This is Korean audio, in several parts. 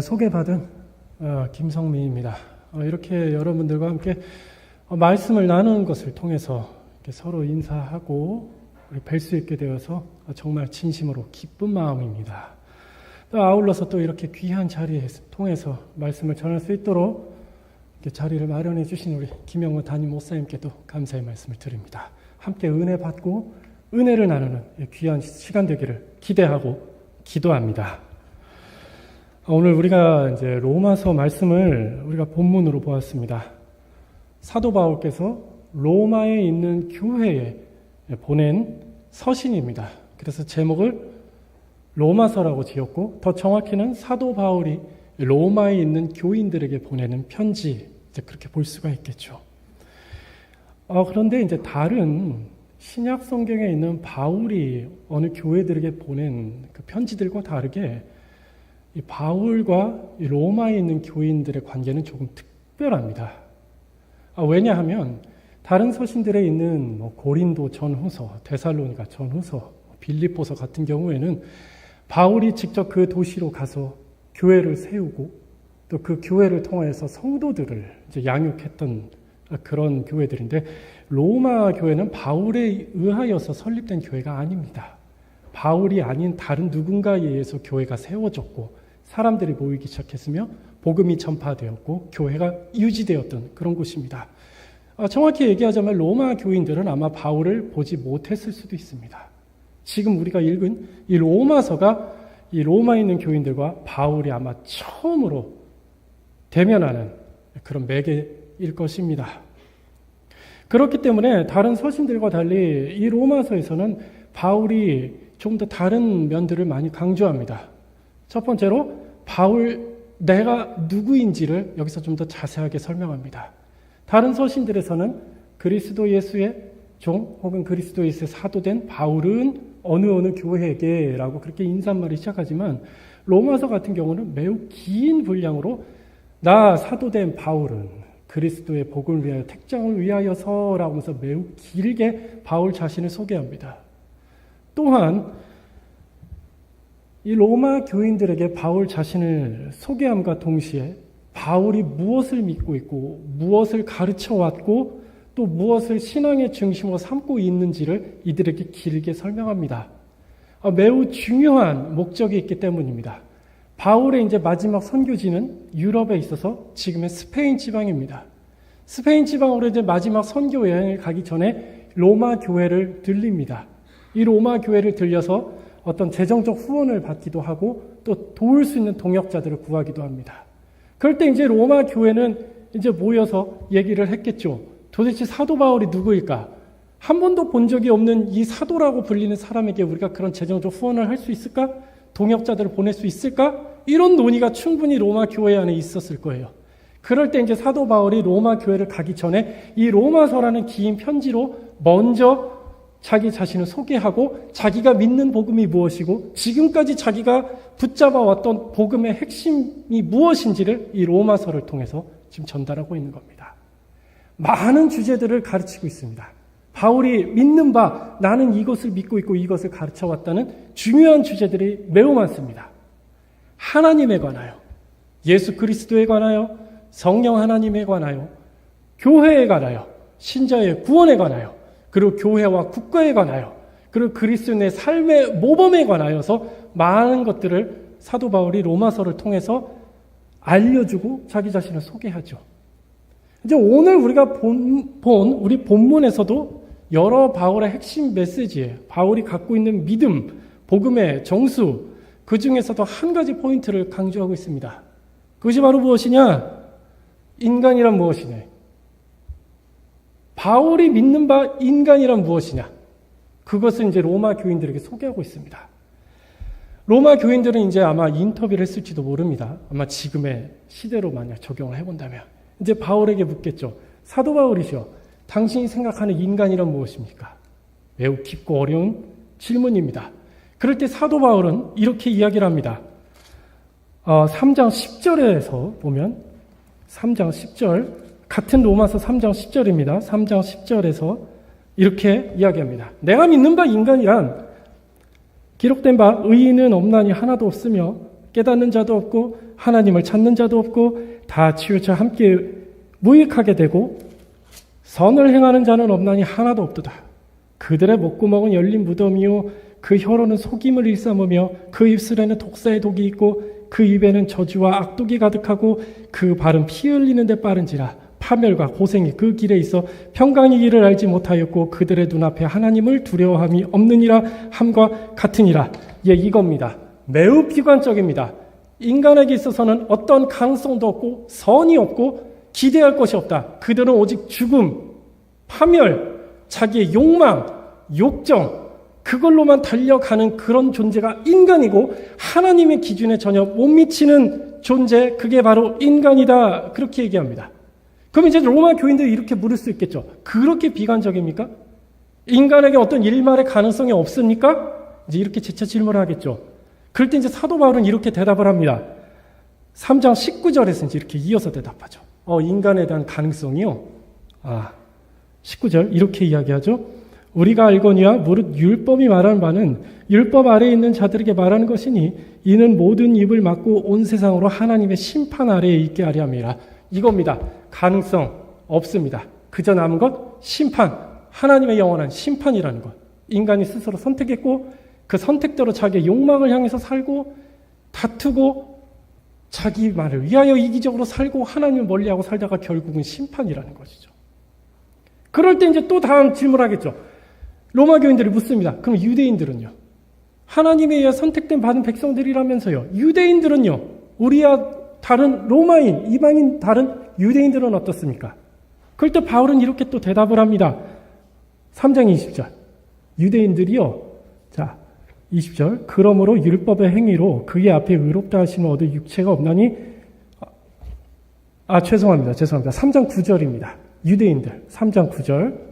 소개받은 김성민입니다. 이렇게 여러분들과 함께 말씀을 나누는 것을 통해서 이렇게 서로 인사하고 뵐 수 있게 되어서 정말 진심으로 기쁜 마음입니다. 또 아울러서 또 이렇게 귀한 자리에 통해서 말씀을 전할 수 있도록 이렇게 자리를 마련해 주신 우리 김영호 담임 목사님께도 감사의 말씀을 드립니다. 함께 은혜 받고 은혜를 나누는 귀한 시간 되기를 기대하고 기도합니다. 오늘 우리가 이제 로마서 말씀을 우리가 본문으로 보았습니다. 사도 바울께서 로마에 있는 교회에 보낸 서신입니다. 그래서 제목을 로마서라고 지었고, 더 정확히는 사도 바울이 로마에 있는 교인들에게 보내는 편지, 이제 그렇게 볼 수가 있겠죠. 그런데 이제 다른 신약 성경에 있는 바울이 어느 교회들에게 보낸 그 편지들과 다르게 이 바울과 이 로마에 있는 교인들의 관계는 조금 특별합니다. 왜냐하면 다른 서신들에 있는 고린도 전후서, 데살로니가 전후서, 빌립보서 같은 경우에는 바울이 직접 그 도시로 가서 교회를 세우고 또 그 교회를 통해서 성도들을 이제 양육했던 그런 교회들인데, 로마 교회는 바울에 의하여서 설립된 교회가 아닙니다. 바울이 아닌 다른 누군가에 의해서 교회가 세워졌고 사람들이 모이기 시작했으며 복음이 전파되었고 교회가 유지되었던 그런 곳입니다. 정확히 얘기하자면 로마 교인들은 아마 바울을 보지 못했을 수도 있습니다. 지금 우리가 읽은 이 로마서가 이 로마에 있는 교인들과 바울이 아마 처음으로 대면하는 그런 매개일 것입니다. 그렇기 때문에 다른 서신들과 달리 이 로마서에서는 바울이 좀 더 다른 면들을 많이 강조합니다. 첫 번째로 바울 내가 누구인지를 여기서 좀 더 자세하게 설명합니다. 다른 서신들에서는 그리스도 예수의 종 혹은 그리스도 예수의 사도된 바울은 어느 교회에게라고 그렇게 인사말이 시작하지만, 로마서 같은 경우는 매우 긴 분량으로 나 사도된 바울은 그리스도의 복음을 위하여 택정을 위하여서라고 하면서 매우 길게 바울 자신을 소개합니다. 또한 이 로마 교인들에게 바울 자신을 소개함과 동시에 바울이 무엇을 믿고 있고 무엇을 가르쳐 왔고 또 무엇을 신앙의 중심으로 삼고 있는지를 이들에게 길게 설명합니다. 매우 중요한 목적이 있기 때문입니다. 바울의 이제 마지막 선교지는 유럽에 있어서 지금의 스페인 지방입니다. 스페인 지방으로 이제 마지막 선교 여행을 가기 전에 로마 교회를 들립니다. 이 로마 교회를 들려서 어떤 재정적 후원을 받기도 하고 또 도울 수 있는 동역자들을 구하기도 합니다. 그럴 때 이제 로마 교회는 이제 모여서 얘기를 했겠죠. 도대체 사도 바울이 누구일까? 한 번도 본 적이 없는 이 사도라고 불리는 사람에게 우리가 그런 재정적 후원을 할 수 있을까? 동역자들을 보낼 수 있을까? 이런 논의가 충분히 로마 교회 안에 있었을 거예요. 그럴 때 이제 사도 바울이 로마 교회를 가기 전에 이 로마서라는 긴 편지로 먼저 자기 자신을 소개하고 자기가 믿는 복음이 무엇이고 지금까지 자기가 붙잡아 왔던 복음의 핵심이 무엇인지를 이 로마서를 통해서 지금 전달하고 있는 겁니다. 많은 주제들을 가르치고 있습니다. 바울이 믿는 바, 나는 이것을 믿고 있고 이것을 가르쳐 왔다는 중요한 주제들이 매우 많습니다. 하나님에 관하여, 예수 그리스도에 관하여, 성령 하나님에 관하여, 교회에 관하여, 신자의 구원에 관하여, 그리고 교회와 국가에 관하여, 그리고 그리스도인의 삶의 모범에 관하여서 많은 것들을 사도 바울이 로마서를 통해서 알려주고 자기 자신을 소개하죠. 이제 오늘 우리가 본 우리 본문에서도 여러 바울의 핵심 메시지에 바울이 갖고 있는 믿음, 복음의 정수, 그 중에서도 한 가지 포인트를 강조하고 있습니다. 그것이 바로 무엇이냐? 인간이란 무엇이냐? 바울이 믿는 바 인간이란 무엇이냐? 그것을 이제 로마 교인들에게 소개하고 있습니다. 로마 교인들은 이제 아마 인터뷰를 했을지도 모릅니다. 아마 지금의 시대로 만약 적용을 해본다면. 이제 바울에게 묻겠죠. 사도 바울이시여, 당신이 생각하는 인간이란 무엇입니까? 매우 깊고 어려운 질문입니다. 그럴 때 사도 바울은 이렇게 이야기를 합니다. 3장 10절에서 보면 3장 10절, 같은 로마서 3장 10절입니다. 3장 10절에서 이렇게 이야기합니다. 내가 믿는 바 인간이란 기록된 바 의인은 없나니 하나도 없으며 깨닫는 자도 없고 하나님을 찾는 자도 없고 다 치우쳐 함께 무익하게 되고 선을 행하는 자는 없나니 하나도 없도다. 그들의 목구멍은 열린 무덤이요 그 혀로는 속임을 일삼으며 그 입술에는 독사의 독이 있고 그 입에는 저주와 악독이 가득하고 그 발은 피 흘리는 데 빠른지라. 파멸과 고생이 그 길에 있어 평강의 길을 알지 못하였고 그들의 눈앞에 하나님을 두려워함이 없느니라 함과 같으니라. 예, 이겁니다. 매우 비관적입니다. 인간에게 있어서는 어떤 가능성도 없고 선이 없고 기대할 것이 없다. 그들은 오직 죽음, 파멸, 자기의 욕망, 욕정 그걸로만 달려가는 그런 존재가 인간이고 하나님의 기준에 전혀 못 미치는 존재, 그게 바로 인간이다. 그렇게 얘기합니다. 그럼 이제 로마 교인들이 이렇게 물을 수 있겠죠. 그렇게 비관적입니까? 인간에게 어떤 일말의 가능성이 없습니까? 이제 이렇게 재차 질문을 하겠죠. 그럴 때 이제 사도 바울은 이렇게 대답을 합니다. 3장 19절에서 이제 이렇게 이어서 대답하죠. 인간에 대한 가능성이요. 19절 이렇게 이야기하죠. 우리가 알거니와 무릇 율법이 말하는 바는 율법 아래에 있는 자들에게 말하는 것이니 이는 모든 입을 막고 온 세상으로 하나님의 심판 아래에 있게 하려 함이라. 이겁니다. 가능성 없습니다. 그저 남은 것 심판, 하나님의 영원한 심판이라는 것. 인간이 스스로 선택했고 그 선택대로 자기의 욕망을 향해서 살고 다투고 자기 말을 위하여 이기적으로 살고 하나님을 멀리하고 살다가 결국은 심판이라는 것이죠. 그럴 때 이제 또 다음 질문하겠죠. 로마 교인들이 묻습니다. 그럼 유대인들은요? 하나님에 의해 선택된 받은 백성들이라면서요. 유대인들은요? 우리와 다른 로마인, 이방인 다른 유대인들은 어떻습니까? 그럴 때 바울은 이렇게 또 대답을 합니다. 3장 20절. 유대인들이요. 자, 20절. 그러므로 율법의 행위로 그의 앞에 의롭다 하심을 얻을 육체가 없나니 죄송합니다. 3장 9절입니다. 유대인들. 3장 9절.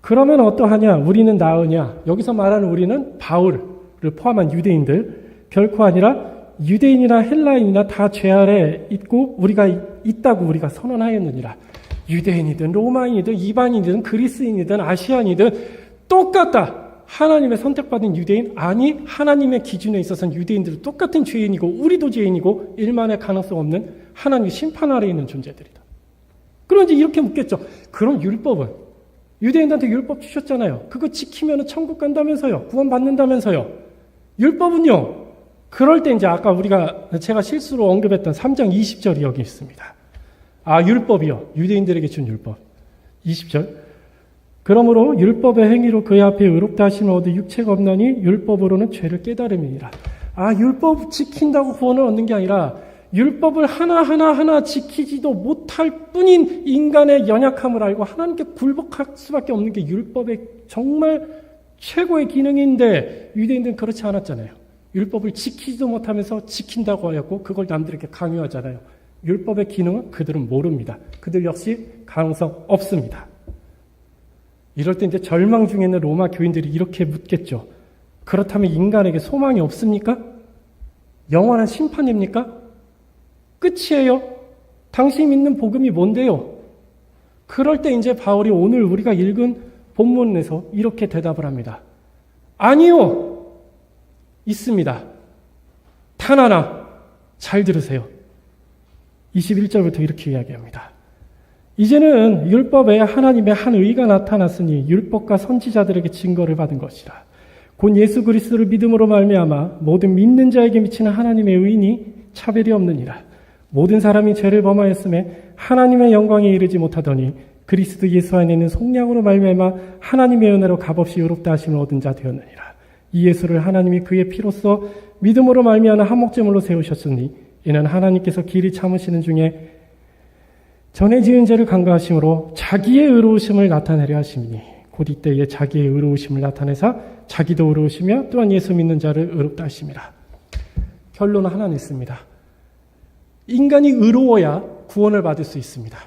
그러면 어떠하냐? 우리는 나으냐? 여기서 말하는 우리는 바울을 포함한 유대인들. 결코 아니라 유대인이나 헬라인이나 다 죄 아래 있고 우리가 있다고 우리가 선언하였느니라. 유대인이든 로마인이든 이방인이든 그리스인이든 아시안이든 똑같다. 하나님의 선택받은 유대인, 아니 하나님의 기준에 있어서는 유대인들은 똑같은 죄인이고 우리도 죄인이고 일만의 가능성 없는 하나님의 심판 아래에 있는 존재들이다. 그럼 이제 이렇게 묻겠죠. 그럼 율법은? 유대인들한테 율법 주셨잖아요. 그거 지키면 천국 간다면서요. 구원 받는다면서요. 율법은요? 그럴 때 이제 아까 제가 실수로 언급했던 3장 20절이 여기 있습니다. 율법이요. 유대인들에게 준 율법. 20절. 그러므로 율법의 행위로 그의 앞에 의롭다 하심을 얻을 육체가 없나니 율법으로는 죄를 깨달음이니라. 율법 지킨다고 구원을 얻는 게 아니라 율법을 하나하나 지키지도 못할 뿐인 인간의 연약함을 알고 하나님께 굴복할 수밖에 없는 게 율법의 정말 최고의 기능인데 유대인들은 그렇지 않았잖아요. 율법을 지키지도 못하면서 지킨다고 하였고 그걸 남들에게 강요하잖아요. 율법의 기능은 그들은 모릅니다. 그들 역시 가능성 없습니다. 이럴 때 이제 절망 중에 있는 로마 교인들이 이렇게 묻겠죠. 그렇다면 인간에게 소망이 없습니까? 영원한 심판입니까? 끝이에요? 당신이 믿는 복음이 뭔데요? 그럴 때 이제 바울이 오늘 우리가 읽은 본문에서 이렇게 대답을 합니다. 아니요! 있습니다. 단 하나, 잘 들으세요. 21절부터 이렇게 이야기합니다. 이제는 율법에 하나님의 한 의가 나타났으니 율법과 선지자들에게 증거를 받은 것이라. 곧 예수 그리스도를 믿음으로 말미암아 모든 믿는 자에게 미치는 하나님의 의인이 차별이 없느니라. 모든 사람이 죄를 범하였음에 하나님의 영광에 이르지 못하더니 그리스도 예수 안에 있는 속량으로 말미암아 하나님의 은혜로 값없이 의롭다 하심을 얻은 자 되었느니라. 이 예수를 하나님이 그의 피로써 믿음으로 말미암아 한목제물로 세우셨으니 이는 하나님께서 길이 참으시는 중에 전에 지은 죄를 간과하심으로 자기의 의로우심을 나타내려 하심이니 곧 이때에 자기의 의로우심을 나타내사 자기도 의로우시며 또한 예수 믿는 자를 의롭다 하심이라. 결론은 하나 냈습니다. 인간이 의로워야 구원을 받을 수 있습니다.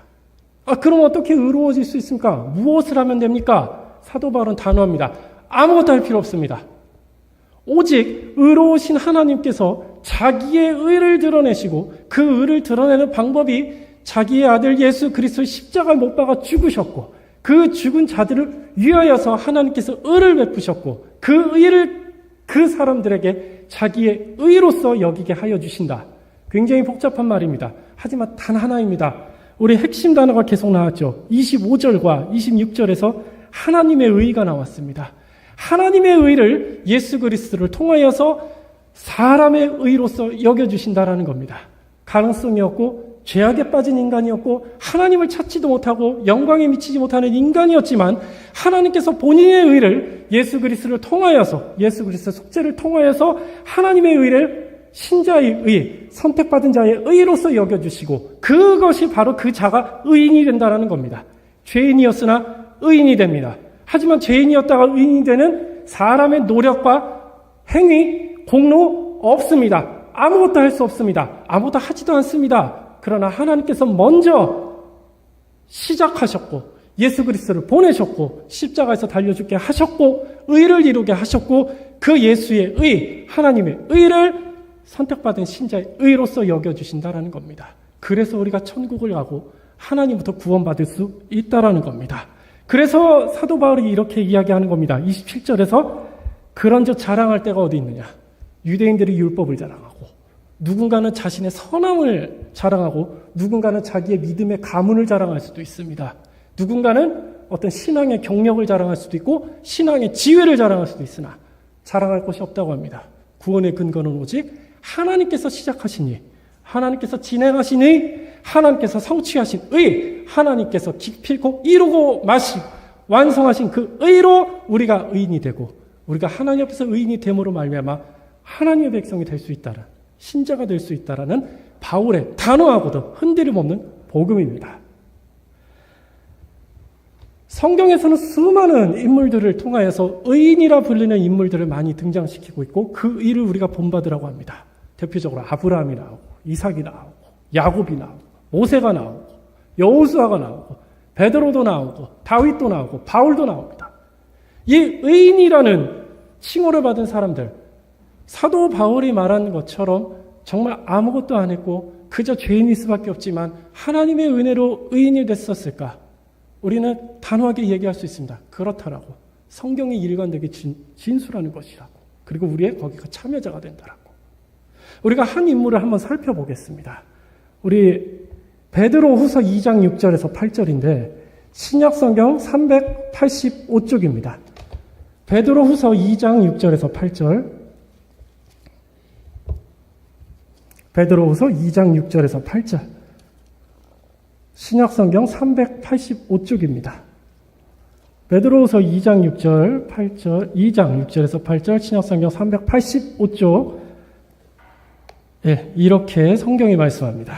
그럼 어떻게 의로워질 수 있습니까? 무엇을 하면 됩니까? 사도 바울은 단호합니다. 아무것도 할 필요 없습니다. 오직 의로우신 하나님께서 자기의 의를 드러내시고 그 의를 드러내는 방법이 자기의 아들 예수 그리스도의 십자가에 못 박아 죽으셨고 그 죽은 자들을 위하여서 하나님께서 의를 베푸셨고 그 그 사람들에게 자기의 의로서 여기게 하여 주신다. 굉장히 복잡한 말입니다. 하지만 단 하나입니다. 우리 핵심 단어가 계속 나왔죠. 25절과 26절에서 하나님의 의가 나왔습니다. 하나님의 의를 예수 그리스도를 통하여서 사람의 의로서 여겨주신다라는 겁니다. 가능성이 없고 죄악에 빠진 인간이었고 하나님을 찾지도 못하고 영광에 미치지 못하는 인간이었지만 하나님께서 본인의 의를 예수 그리스도를 통하여서 예수 그리스도 속죄를 통하여서 하나님의 의를 신자의 의, 선택받은 자의 의로서 여겨주시고 그것이 바로 그 자가 의인이 된다는 겁니다. 죄인이었으나 의인이 됩니다. 하지만 죄인이었다가 의인이 되는 사람의 노력과 행위, 공로 없습니다. 아무것도 할 수 없습니다. 아무것도 하지도 않습니다. 그러나 하나님께서 먼저 시작하셨고 예수 그리스도를 보내셨고 십자가에서 달려 죽게 하셨고 의를 이루게 하셨고 그 예수의 의, 하나님의 의를 선택받은 신자의 의로서 여겨주신다라는 겁니다. 그래서 우리가 천국을 가고 하나님부터 구원받을 수 있다라는 겁니다. 그래서 사도 바울이 이렇게 이야기하는 겁니다. 27절에서 그런즉 자랑할 때가 어디 있느냐. 유대인들이 율법을 자랑하고 누군가는 자신의 선함을 자랑하고 누군가는 자기의 믿음의 가문을 자랑할 수도 있습니다. 누군가는 어떤 신앙의 경력을 자랑할 수도 있고 신앙의 지혜를 자랑할 수도 있으나 자랑할 것이 없다고 합니다. 구원의 근거는 오직 하나님께서 시작하신 일, 하나님께서 진행하신 일, 하나님께서 성취하신 의, 하나님께서 기필코 이루고 마시고 완성하신 그 의로 우리가 의인이 되고 우리가 하나님 앞에서 의인이 됨으로 말미암아 하나님의 백성이 될 수 있다는 신자가 될 수 있다라는 바울의 단호하고도 흔들림 없는 복음입니다. 성경에서는 수많은 인물들을 통하여서 의인이라 불리는 인물들을 많이 등장시키고 있고 그 일을 우리가 본받으라고 합니다. 대표적으로 아브라함이 나오고 이삭이 나오고 야곱이 나오고 모세가 나오고 여호수아가 나오고 베드로도 나오고 다윗도 나오고 바울도 나옵니다. 이 의인이라는 칭호를 받은 사람들, 사도 바울이 말한 것처럼 정말 아무것도 안 했고 그저 죄인일 수밖에 없지만 하나님의 은혜로 의인이 됐었을까? 우리는 단호하게 얘기할 수 있습니다. 그렇다라고. 성경이 일관되게 진술하는 것이라고. 그리고 우리의 거기가 참여자가 된다라고. 우리가 한 인물을 한번 살펴보겠습니다. 우리 베드로 후서 2장 6절에서 8절인데 신약성경 385쪽입니다. 베드로 후서 2장 6절에서 8절. 베드로 후서 2장 6절에서 8절. 신약성경 385쪽입니다. 베드로후서 2장 6절, 8절, 2장 6절에서 8절, 신약성경 385쪽. 예, 이렇게 성경이 말씀합니다.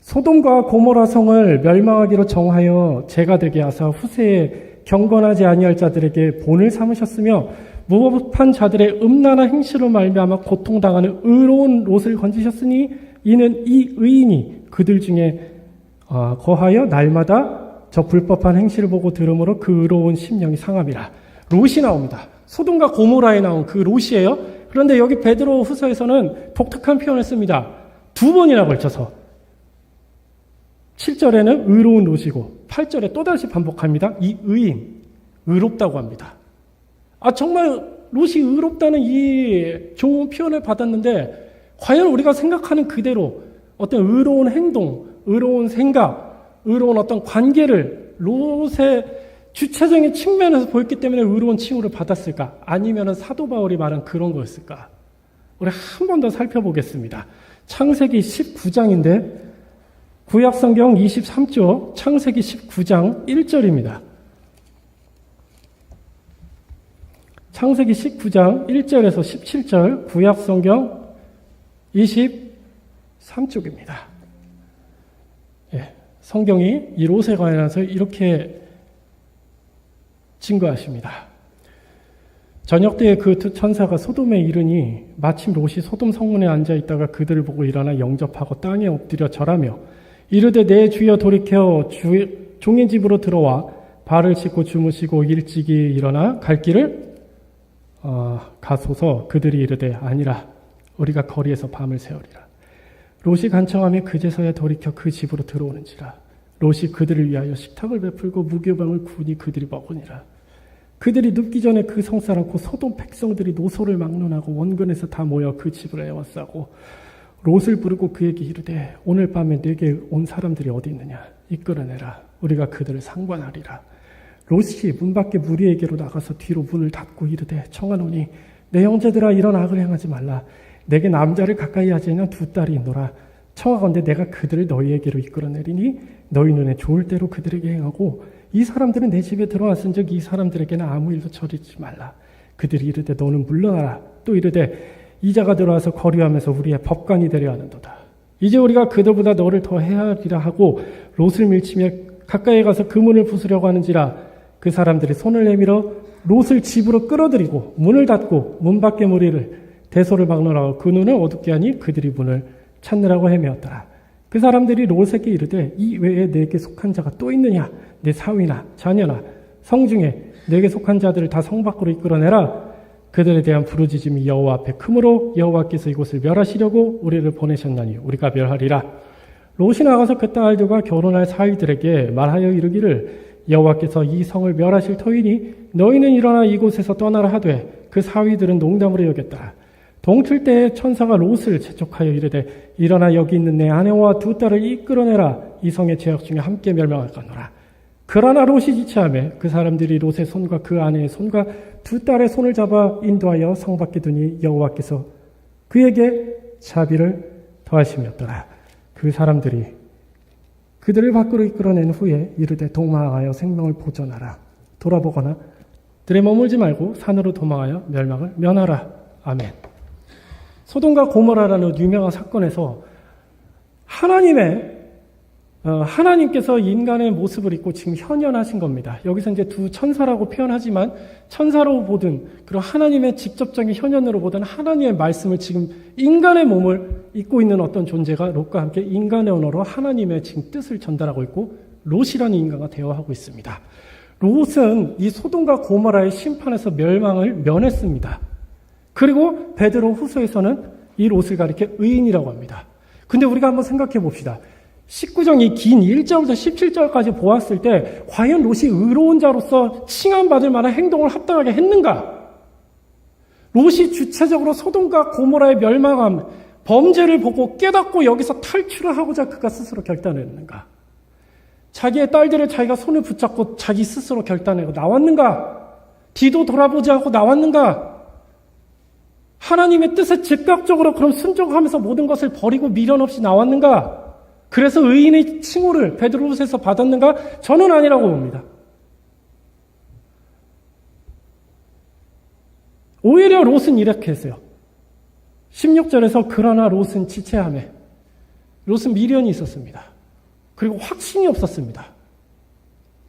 소돔과 고모라 성을 멸망하기로 정하여 죄가 되게 하사 후세에 경건하지 아니할 자들에게 본을 삼으셨으며 무법한 자들의 음란한 행실로 말미암아 고통당하는 의로운 롯을 건지셨으니 이는 이 의인이 그들 중에 거하여 날마다 저 불법한 행실을 보고 들음으로 그 의로운 심령이 상함이라. 롯이 나옵니다. 소돔과 고모라에 나온 그 롯이에요. 그런데 여기 베드로 후서에서는 독특한 표현을 씁니다. 두 번이나 걸쳐서 7절에는 의로운 롯이고 8절에 또다시 반복합니다. 이 의인, 의롭다고 합니다. 정말 롯이 의롭다는 이 좋은 표현을 받았는데 과연 우리가 생각하는 그대로 어떤 의로운 행동, 의로운 생각, 의로운 어떤 관계를 롯의 주체적인 측면에서 보였기 때문에 의로운 칭호를 받았을까? 아니면 사도 바울이 말한 그런 거였을까? 우리 한 번 더 살펴보겠습니다. 창세기 19장인데 구약성경 23쪽 창세기 19장 1절입니다. 창세기 19장 1절에서 17절 구약성경 23쪽입니다. 예, 성경이 이 롯에 관해서 이렇게 증거하십니다. 저녁 때에 그 천사가 소돔에 이르니 마침 롯이 소돔 성문에 앉아 있다가 그들을 보고 일어나 영접하고 땅에 엎드려 절하며 이르되 내 주여 돌이켜 종의 집으로 들어와 발을 씻고 주무시고 일찍이 일어나 갈 길을 가소서. 그들이 이르되 아니라 우리가 거리에서 밤을 새우리라. 롯이 간청하며 그제서야 돌이켜 그 집으로 들어오는지라. 롯이 그들을 위하여 식탁을 베풀고 무교병을 구우니 그들이 먹으니라. 그들이 눕기 전에 그 성사랑 곧 소돔 백성들이 노소를 막론하고 원근에서 다 모여 그 집을 에워싸고 롯을 부르고 그에게 이르되 오늘 밤에 내게 온 사람들이 어디 있느냐 이끌어내라 우리가 그들을 상관하리라. 롯이 문 밖에 무리에게로 나가서 뒤로 문을 닫고 이르되 청하노니 내 형제들아 이런 악을 행하지 말라. 내게 남자를 가까이 하지 않는 두 딸이 있노라. 청하건대 내가 그들을 너희에게로 이끌어내리니 너희 눈에 좋을 대로 그들에게 행하고 이 사람들은 내 집에 들어왔은즉 이 사람들에게는 아무 일도 저지르지 말라. 그들이 이르되 너는 물러나라. 또 이르되 이자가 들어와서 거류하면서 우리의 법관이 되려 하는도다. 이제 우리가 그들보다 너를 더 헤아리라 하고 롯을 밀치며 가까이 가서 그 문을 부수려고 하는지라. 그 사람들이 손을 내밀어 롯을 집으로 끌어들이고 문을 닫고 문 밖에 무리를 대소를 막론하고 그 눈을 어둡게 하니 그들이 문을 찾느라고 헤매었더라. 그 사람들이 롯에게 이르되 이 외에 내게 속한 자가 또 있느냐? 내 사위나 자녀나 성중에 내게 속한 자들을 다 성 밖으로 이끌어내라. 그들에 대한 부르짖음이 여호와 앞에 크므로 여호와께서 이곳을 멸하시려고 우리를 보내셨나니 우리가 멸하리라. 롯이 나가서 그 딸들과 결혼할 사위들에게 말하여 이르기를 여호와께서 이 성을 멸하실 터이니 너희는 일어나 이곳에서 떠나라 하되 그 사위들은 농담으로 여겼더라. 동틀 때에 천사가 롯을 재촉하여 이르되 일어나 여기 있는 내 아내와 두 딸을 이끌어내라. 이 성의 죄악 중에 함께 멸망할까노라. 그러나 롯이 지체하며 그 사람들이 롯의 손과 그 아내의 손과 두 딸의 손을 잡아 인도하여 성 밖에 두니 여호와께서 그에게 자비를 더하심이었더라. 그 사람들이 그들을 밖으로 이끌어낸 후에 이르되 도망하여 생명을 보존하라. 돌아보거나 들에 머물지 말고 산으로 도망하여 멸망을 면하라. 아멘. 소돔과 고모라라는 유명한 사건에서 하나님께서 인간의 모습을 입고 지금 현현하신 겁니다. 여기서 이제 두 천사라고 표현하지만 천사로 보든 그리고 하나님의 직접적인 현현으로 보든 하나님의 말씀을 지금 인간의 몸을 입고 있는 어떤 존재가 롯과 함께 인간의 언어로 하나님의 지금 뜻을 전달하고 있고 롯이라는 인간과 대화하고 있습니다. 롯은 이 소돔과 고모라의 심판에서 멸망을 면했습니다. 그리고 베드로 후서에서는 이 롯을 가리켜 의인이라고 합니다. 근데 우리가 한번 생각해 봅시다. 19장 이 긴 1절부터 17절까지 보았을 때 과연 롯이 의로운 자로서 칭함받을 만한 행동을 합당하게 했는가? 롯이 주체적으로 소돔과 고모라의 멸망함, 범죄를 보고 깨닫고 여기서 탈출을 하고자 그가 스스로 결단했는가? 자기의 딸들을 자기가 손을 붙잡고 자기 스스로 결단하고 나왔는가? 뒤도 돌아보지 않고 나왔는가? 하나님의 뜻에 즉각적으로 그럼 순종하면서 모든 것을 버리고 미련 없이 나왔는가? 그래서 의인의 칭호를 베드로후서에서 받았는가? 저는 아니라고 봅니다. 오히려 롯은 이렇게 했어요. 16절에서 그러나 롯은 지체하며 롯은 미련이 있었습니다. 그리고 확신이 없었습니다.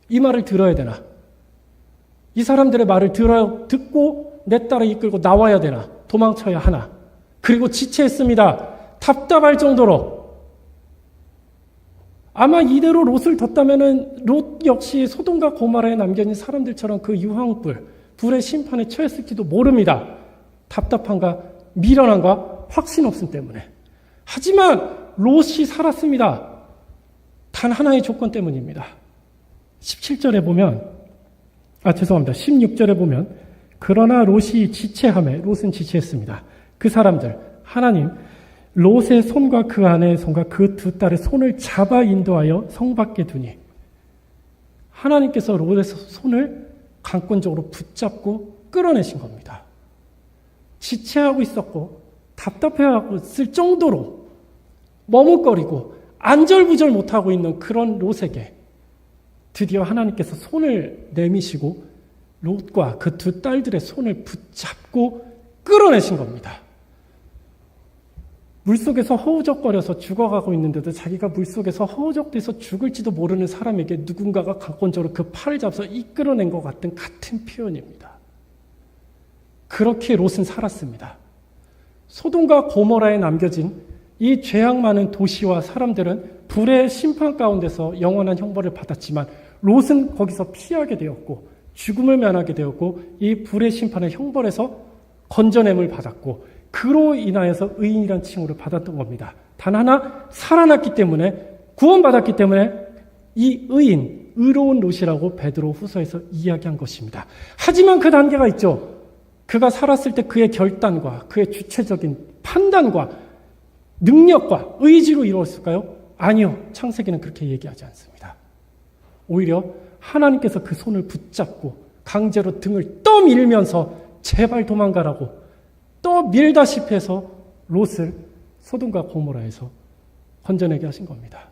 이 말을 들어야 되나? 이 사람들의 말을 듣고 내 딸을 이끌고 나와야 되나? 도망쳐야 하나? 그리고 지체했습니다. 답답할 정도로. 아마 이대로 롯을 뒀다면은 롯 역시 소돔과 고모라에 남겨진 사람들처럼 그 유황불, 불의 심판에 처했을지도 모릅니다. 답답함과 미련함과 확신 없음 때문에. 하지만 롯이 살았습니다. 단 하나의 조건 때문입니다. 17절에 보면, 16절에 보면, 그러나 롯이 지체하며, 롯은 지체했습니다. 그 사람들, 하나님, 롯의 손과 그 아내의 손과 그 두 딸의 손을 잡아 인도하여 성 밖에 두니 하나님께서 롯의 손을 강권적으로 붙잡고 끌어내신 겁니다. 지체하고 있었고 답답해하고 있을 정도로 머뭇거리고 안절부절 못하고 있는 그런 롯에게 드디어 하나님께서 손을 내미시고 롯과 그 두 딸들의 손을 붙잡고 끌어내신 겁니다. 물속에서 허우적거려서 죽어가고 있는데도 자기가 물속에서 허우적대서 죽을지도 모르는 사람에게 누군가가 강권적으로 그 팔을 잡아서 이끌어낸 것 같은 표현입니다. 그렇게 롯은 살았습니다. 소돔과 고모라에 남겨진 이 죄악 많은 도시와 사람들은 불의 심판 가운데서 영원한 형벌을 받았지만 롯은 거기서 피하게 되었고 죽음을 면하게 되었고 이 불의 심판의 형벌에서 건져냄을 받았고 그로 인하여서 의인이란 칭호를 받았던 겁니다. 단 하나 살아났기 때문에 구원받았기 때문에 이 의인 의로운 롯이라고 베드로 후서에서 이야기한 것입니다. 하지만 그 단계가 있죠. 그가 살았을 때 그의 결단과 그의 주체적인 판단과 능력과 의지로 이루었을까요? 아니요. 창세기는 그렇게 얘기하지 않습니다. 오히려 하나님께서 그 손을 붙잡고 강제로 등을 떠밀면서 제발 도망가라고 떠밀다시피 해서 롯을 소돔과 고모라에서 건져내게 하신 겁니다.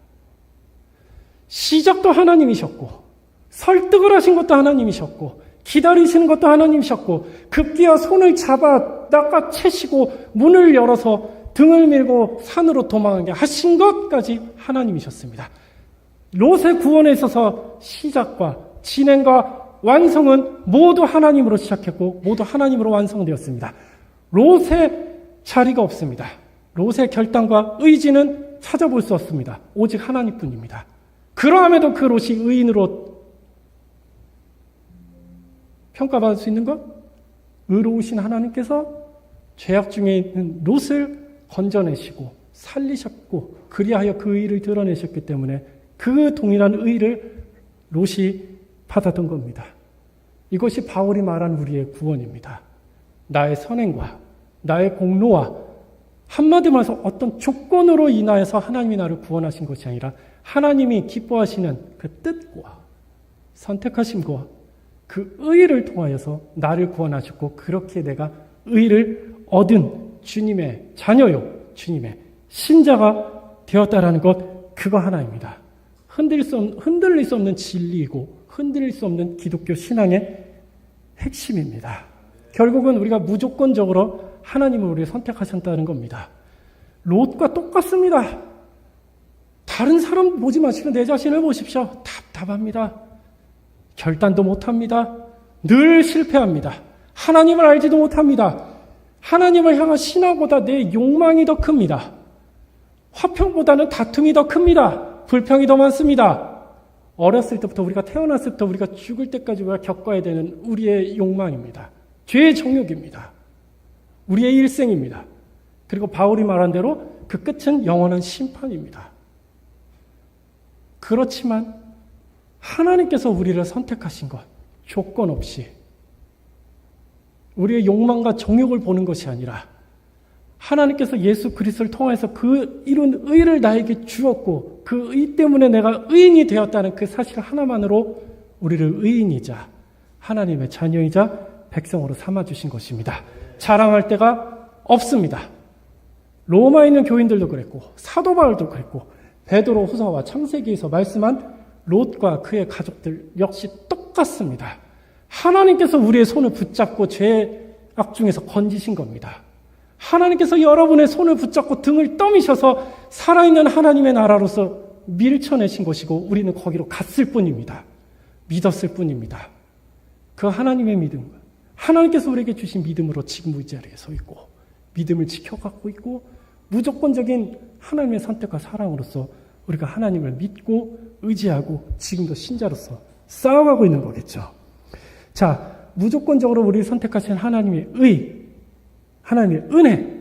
시작도 하나님이셨고 설득을 하신 것도 하나님이셨고 기다리시는 것도 하나님이셨고 급기야 손을 잡아 낚아채시고 문을 열어서 등을 밀고 산으로 도망하게 하신 것까지 하나님이셨습니다. 롯의 구원에 있어서 시작과 진행과 완성은 모두 하나님으로 시작했고 모두 하나님으로 완성되었습니다. 롯의 자리가 없습니다. 롯의 결단과 의지는 찾아볼 수 없습니다. 오직 하나님뿐입니다. 그러함에도 그 롯이 의인으로 평가받을 수 있는 것? 의로우신 하나님께서 죄악 중에 있는 롯을 건져내시고 살리셨고 그리하여 그 의를 드러내셨기 때문에 그 동일한 의를 롯이 받았던 겁니다. 이것이 바울이 말한 우리의 구원입니다. 나의 선행과 나의 공로와 한마디로 말해서 어떤 조건으로 인하여서 하나님이 나를 구원하신 것이 아니라 하나님이 기뻐하시는 그 뜻과 선택하심과 그 의를 통하여서 나를 구원하셨고 그렇게 내가 의를 얻은 주님의 자녀요 주님의 신자가 되었다라는 것 그거 하나입니다. 흔들릴 수 없는 진리이고 흔들릴 수 없는 기독교 신앙의 핵심입니다. 결국은 우리가 무조건적으로 하나님을 우리를 선택하셨다는 겁니다. 롯과 똑같습니다. 다른 사람 보지 마시고 내 자신을 보십시오. 답답합니다. 결단도 못합니다. 늘 실패합니다. 하나님을 알지도 못합니다. 하나님을 향한 신화보다 내 욕망이 더 큽니다. 화평보다는 다툼이 더 큽니다. 불평이 더 많습니다. 어렸을 때부터 우리가 태어났을 때부터 우리가 죽을 때까지 우리가 겪어야 되는 우리의 욕망입니다. 죄의 정욕입니다. 우리의 일생입니다. 그리고 바울이 말한 대로 그 끝은 영원한 심판입니다. 그렇지만 하나님께서 우리를 선택하신 것 조건 없이 우리의 욕망과 정욕을 보는 것이 아니라 하나님께서 예수 그리스도를 통해서 그 이룬 의를 나에게 주었고 그 의 때문에 내가 의인이 되었다는 그 사실 하나만으로 우리를 의인이자 하나님의 자녀이자 백성으로 삼아주신 것입니다. 자랑할 데가 없습니다. 로마에 있는 교인들도 그랬고 사도 바울도 그랬고 베드로 후서와 창세기에서 말씀한 롯과 그의 가족들 역시 똑같습니다. 하나님께서 우리의 손을 붙잡고 죄악 중에서 건지신 겁니다. 하나님께서 여러분의 손을 붙잡고 등을 떠미셔서 살아있는 하나님의 나라로서 밀쳐내신 것이고 우리는 거기로 갔을 뿐입니다. 믿었을 뿐입니다. 그 하나님의 믿음, 하나님께서 우리에게 주신 믿음으로 지금 이 자리에 서 있고 믿음을 지켜갖고 있고 무조건적인 하나님의 선택과 사랑으로서 우리가 하나님을 믿고 의지하고 지금도 신자로서 싸워가고 있는 거겠죠. 자, 무조건적으로 우리를 선택하신 하나님의 의, 하나님의 은혜.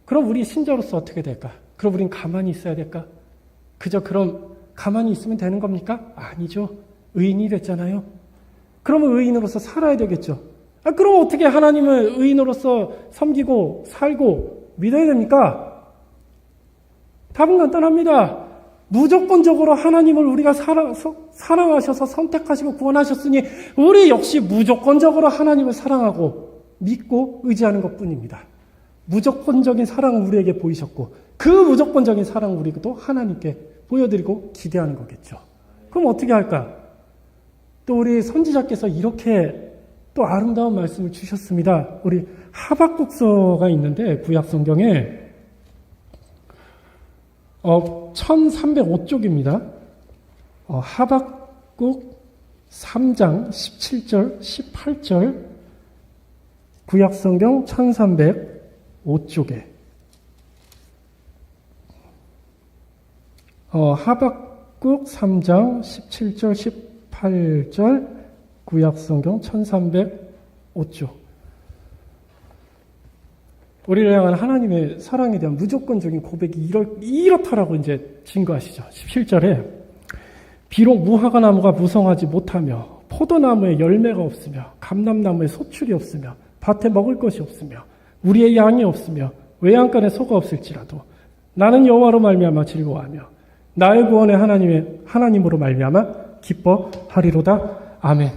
그럼 우리 신자로서 어떻게 될까? 그럼 우린 가만히 있어야 될까? 그저 그럼 가만히 있으면 되는 겁니까? 아니죠. 의인이 됐잖아요. 그러면 의인으로서 살아야 되겠죠. 그럼 어떻게 하나님을 의인으로서 섬기고 살고 믿어야 됩니까? 답은 간단합니다. 무조건적으로 하나님을 우리가 사랑하셔서 선택하시고 구원하셨으니 우리 역시 무조건적으로 하나님을 사랑하고 믿고 의지하는 것뿐입니다. 무조건적인 사랑을 우리에게 보이셨고 그 무조건적인 사랑을 우리도 하나님께 보여드리고 기대하는 거겠죠. 그럼 어떻게 할까? 또 우리 선지자께서 이렇게 또 아름다운 말씀을 주셨습니다. 우리 하박국서가 있는데 구약 성경에 1305쪽입니다. 하박국 3장 17절 18절 구약 성경 1305쪽에 하박국 3장 17절 18절 구약 성경 1305쪽 우리를 향한 하나님의 사랑에 대한 무조건적인 고백이 이렇다라고 이제 증거하시죠. 17절에 비록 무화과 나무가 무성하지 못하며 포도나무에 열매가 없으며 감람나무에 소출이 없으며 밭에 먹을 것이 없으며 우리의 양이 없으며 외양간에 소가 없을지라도 나는 여호와로 말미암아 즐거워하며 나의 구원의 하나님으로 말미암아 기뻐하리로다. 아멘.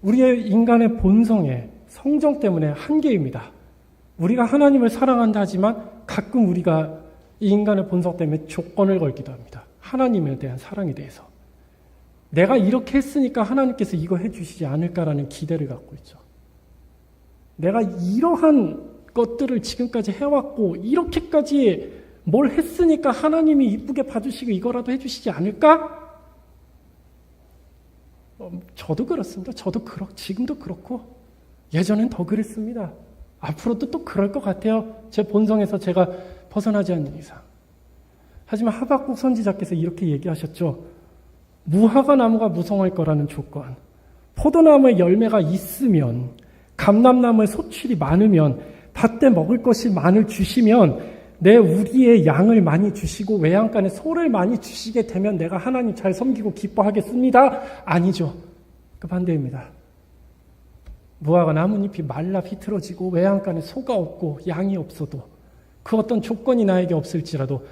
우리의 인간의 본성의 성정 때문에 한계입니다. 우리가 하나님을 사랑한다 하지만 가끔 우리가 이 인간의 본성 때문에 조건을 걸기도 합니다. 하나님에 대한 사랑에 대해서. 내가 이렇게 했으니까 하나님께서 이거 해주시지 않을까라는 기대를 갖고 있죠. 내가 이러한 것들을 지금까지 해왔고 이렇게까지 뭘 했으니까 하나님이 이쁘게 봐주시고 이거라도 해주시지 않을까? 저도 그렇습니다. 지금도 그렇고 예전엔 더 그랬습니다. 앞으로도 또 그럴 것 같아요. 제 본성에서 제가 벗어나지 않는 이상. 하지만 하박국 선지자께서 이렇게 얘기하셨죠. 무화과 나무가 무성할 거라는 조건, 포도나무에 열매가 있으면, 감람나무에 소출이 많으면, 밭에 먹을 것이 많을 주시면, 우리의 양을 많이 주시고 외양간에 소를 많이 주시게 되면 내가 하나님 잘 섬기고 기뻐하겠습니다. 아니죠. 그 반대입니다. 무화과 나뭇잎이 말라 비틀어지고 외양간에 소가 없고 양이 없어도 그 어떤 조건이 나에게 없을지라도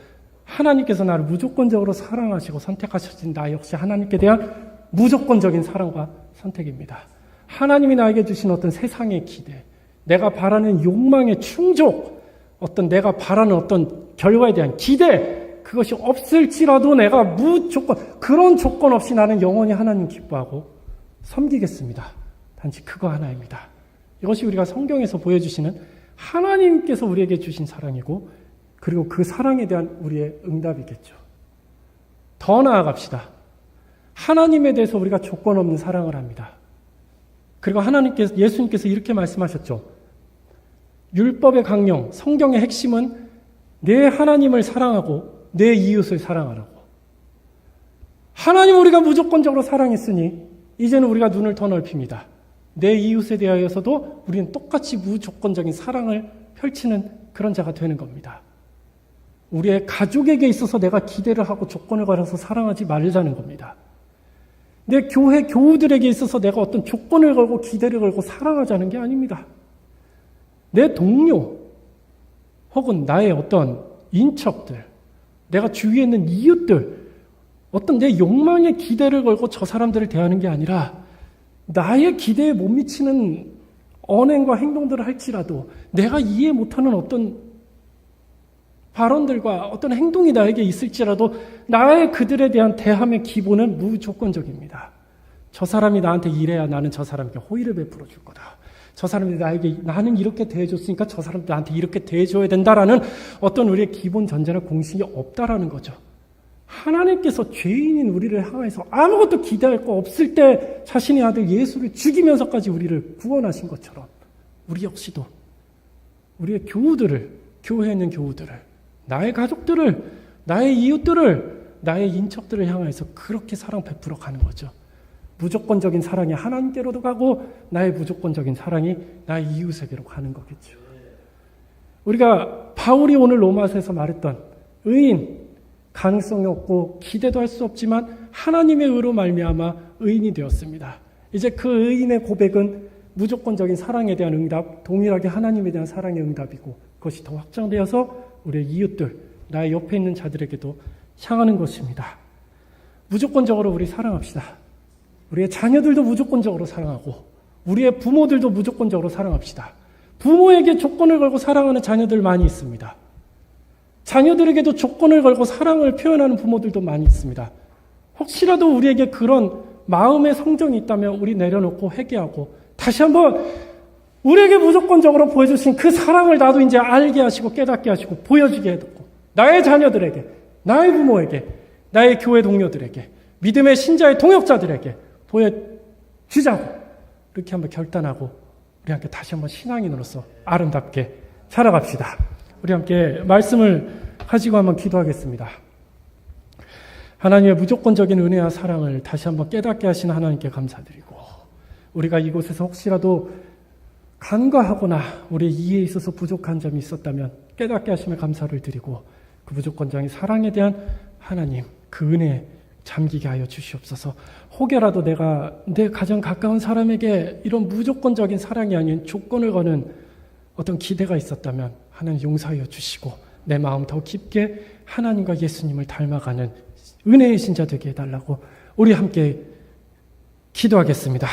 하나님께서 나를 무조건적으로 사랑하시고 선택하신 나 역시 하나님께 대한 무조건적인 사랑과 선택입니다. 하나님이 나에게 주신 어떤 세상의 기대, 내가 바라는 욕망의 충족, 어떤 내가 바라는 어떤 결과에 대한 기대, 그것이 없을지라도 내가 무조건, 그런 조건 없이 나는 영원히 하나님 기뻐하고 섬기겠습니다. 단지 그거 하나입니다. 이것이 우리가 성경에서 보여주시는 하나님께서 우리에게 주신 사랑이고, 그리고 그 사랑에 대한 우리의 응답이겠죠. 더 나아갑시다. 하나님에 대해서 우리가 조건 없는 사랑을 합니다. 그리고 예수님께서 이렇게 말씀하셨죠. 율법의 강령, 성경의 핵심은 내 하나님을 사랑하고 내 이웃을 사랑하라고. 하나님 우리가 무조건적으로 사랑했으니 이제는 우리가 눈을 더 넓힙니다. 내 이웃에 대하여서도 우리는 똑같이 무조건적인 사랑을 펼치는 그런 자가 되는 겁니다. 우리의 가족에게 있어서 내가 기대를 하고 조건을 걸어서 사랑하지 말자는 겁니다. 내 교회 교우들에게 있어서 내가 어떤 조건을 걸고 기대를 걸고 사랑하자는 게 아닙니다. 내 동료 혹은 나의 어떤 인척들, 내가 주위에 있는 이웃들, 어떤 내 욕망의 기대를 걸고 저 사람들을 대하는 게 아니라 나의 기대에 못 미치는 언행과 행동들을 할지라도 내가 이해 못하는 어떤 발언들과 어떤 행동이 나에게 있을지라도 나의 그들에 대한 대함의 기본은 무조건적입니다. 저 사람이 나한테 이래야 나는 저 사람에게 호의를 베풀어 줄 거다. 저 사람이 나는 이렇게 대해줬으니까 저 사람도 나한테 이렇게 대해줘야 된다라는 어떤 우리의 기본 전제나 공식이 없다라는 거죠. 하나님께서 죄인인 우리를 향해서 아무것도 기대할 거 없을 때 자신의 아들 예수를 죽이면서까지 우리를 구원하신 것처럼 우리 역시도 우리의 교우들을, 교회에 있는 교우들을, 나의 가족들을, 나의 이웃들을, 나의 인척들을 향해서 그렇게 사랑 베풀어 가는 거죠. 무조건적인 사랑이 하나님께로도 가고 나의 무조건적인 사랑이 나의 이웃에게로 가는 거겠죠. 우리가 바울이 오늘 로마서에서 말했던 의인, 가능성이 없고 기대도 할 수 없지만 하나님의 의로 말미암아 의인이 되었습니다. 이제 그 의인의 고백은 무조건적인 사랑에 대한 응답, 동일하게 하나님에 대한 사랑의 응답이고 그것이 더 확장되어서 우리의 이웃들, 나의 옆에 있는 자들에게도 향하는 것입니다. 무조건적으로 우리 사랑합시다. 우리의 자녀들도 무조건적으로 사랑하고 우리의 부모들도 무조건적으로 사랑합시다. 부모에게 조건을 걸고 사랑하는 자녀들 많이 있습니다. 자녀들에게도 조건을 걸고 사랑을 표현하는 부모들도 많이 있습니다. 혹시라도 우리에게 그런 마음의 성정이 있다면 우리 내려놓고 회개하고 다시 한번 우리에게 무조건적으로 보여주신 그 사랑을 나도 이제 알게 하시고 깨닫게 하시고 보여주게 해놓고 나의 자녀들에게, 나의 부모에게, 나의 교회 동료들에게, 믿음의 신자의 동역자들에게 보여주자고 이렇게 한번 결단하고 우리 함께 다시 한번 신앙인으로서 아름답게 살아갑시다. 우리 함께 말씀을 가지고 한번 기도하겠습니다. 하나님의 무조건적인 은혜와 사랑을 다시 한번 깨닫게 하신 하나님께 감사드리고 우리가 이곳에서 혹시라도 간과하거나 우리의 이해에 있어서 부족한 점이 있었다면 깨닫게 하심에 감사를 드리고 그 무조건적인 사랑에 대한 하나님, 그 은혜에 잠기게 하여 주시옵소서. 혹여라도 내가 내 가장 가까운 사람에게 이런 무조건적인 사랑이 아닌 조건을 거는 어떤 기대가 있었다면 하나님 용서하여 주시고 내 마음 더 깊게 하나님과 예수님을 닮아가는 은혜의 신자 되게 해달라고 우리 함께 기도하겠습니다.